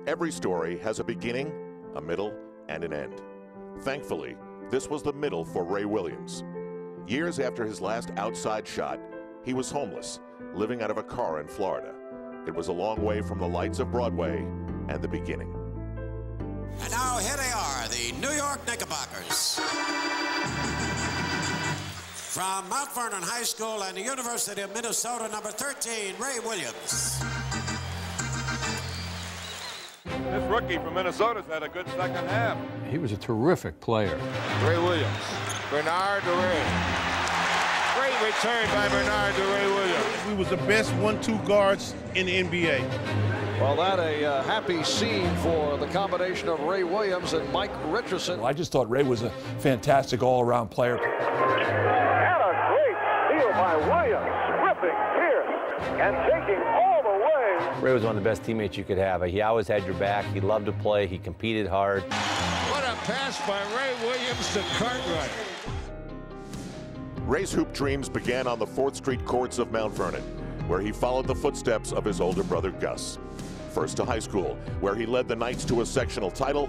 Every story has a beginning, a middle, and an end. Thankfully, this was the middle for Ray Williams. Years after his last outside shot, he was homeless, living out of a car in Florida. It was a long way from the lights of Broadway and the beginning. And now here they are, the New York Knickerbockers. From Mount Vernon High School and the University of Minnesota, number 13, Ray Williams. This rookie from Minnesota's had a good second half. He was a terrific player. Ray Williams. Bernard to Ray. Great return by Bernard to Ray Williams. We was the best 1-2 guards in the NBA. Well, that a happy scene for the combination of Ray Williams and Mike Richardson. I just thought Ray was a fantastic all-around player. And a great steal by Williams, ripping here and taking all the way. Ray was one of the best teammates you could have. He always had your back. He loved to play. He competed hard. What a pass by Ray Williams to Cartwright. Ray's hoop dreams began on the 4th Street courts of Mount Vernon, where he followed the footsteps of his older brother Gus. First to high school, where he led the Knights to a sectional title,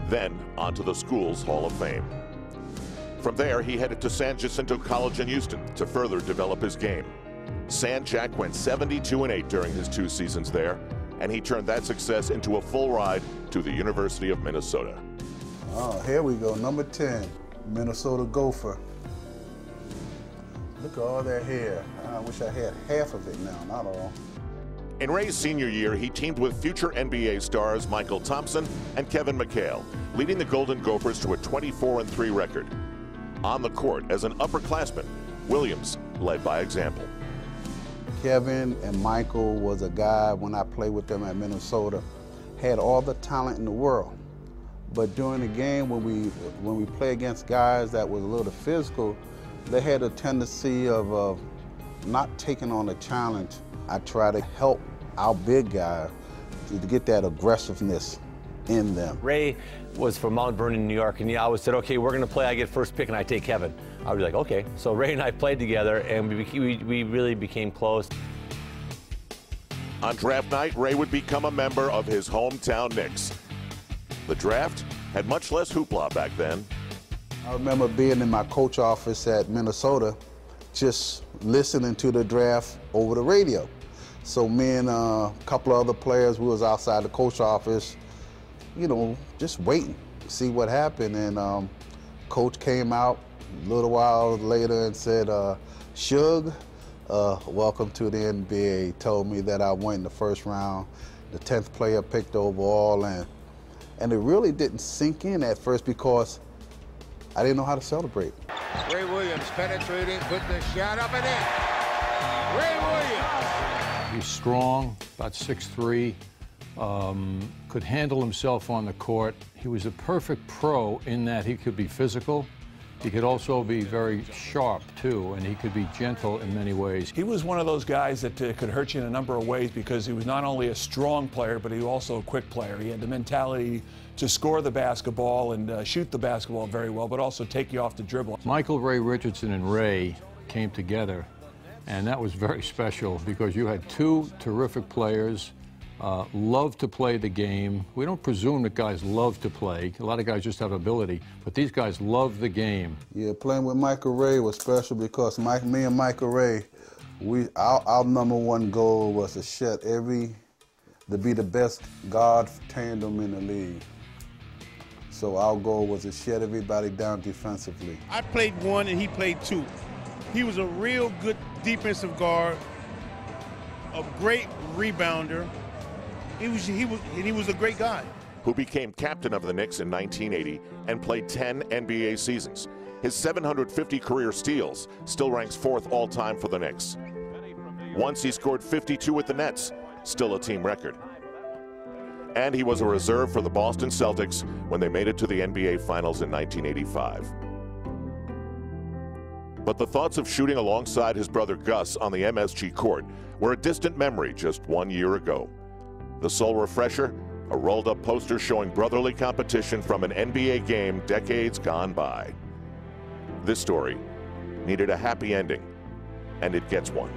then onto the school's Hall of Fame. From there, he headed to San Jacinto College in Houston to further develop his game. San Jack went 72-8 during his 2 seasons there, and he turned that success into a full ride to the University of Minnesota. Oh, here we go, number 10, Minnesota Gopher. Look at all that hair. I wish I had half of it now, not all. In Ray's senior year, he teamed with future NBA stars Michael Thompson and Kevin McHale, leading the Golden Gophers to a 24-3 record. On the court, as an upperclassman, Williams led by example. Kevin and Michael was a guy, when I played with them at Minnesota, had all the talent in the world. But during the game, when we play against guys that was a little physical, they had a tendency of not taking on a challenge. I try to help our big guys to get that aggressiveness in them. Ray was from Mount Vernon, New York, and he always said, okay, we're going to play. I get first pick, and I take Kevin. I was like, okay. So Ray and I played together, and we really became close. On draft night, Ray would become a member of his hometown Knicks. The draft had much less hoopla back then. I remember being in my coach office at Minnesota, just listening to the draft over the radio. So me and a couple of other players, we was outside the coach office, you know, just waiting to see what happened. And coach came out a little while later and said, Shug, welcome to the NBA. He told me that I went in the first round, the 10th player picked overall, and it really didn't sink in at first because I didn't know how to celebrate. Ray Williams penetrating, put the shot up and in. Ray Williams. He's strong, about 6'3", could handle himself on the court. He was a perfect pro in that he could be physical. He could also be very sharp, too, and he could be gentle in many ways. He was one of those guys that could hurt you in a number of ways because he was not only a strong player, but he was also a quick player. He had the mentality to score the basketball and shoot the basketball very well, but also take you off the dribble. Michael, Ray Richardson, and Ray came together, and that was very special because you had 2 terrific players, loved to play the game. We don't presume that guys love to play. A lot of guys just have ability, but these guys love the game. Yeah, playing with Michael Ray was special because me and Michael Ray, our number 1 goal was to be the best guard tandem in the league. So our goal was to shut everybody down defensively. I played 1 and he played 2. He was a real good defensive guard, a great rebounder. He was a great guy. Who became captain of the Knicks in 1980 and played 10 NBA seasons. His 750 career steals still ranks 4th all-time for the Knicks. Once he scored 52 with the Nets, still a team record. And he was a reserve for the Boston Celtics when they made it to the NBA Finals in 1985. But the thoughts of shooting alongside his brother Gus on the MSG court were a distant memory just 1 year ago. The sole refresher, a rolled-up poster showing brotherly competition from an NBA game decades gone by. This story needed a happy ending, and it gets one.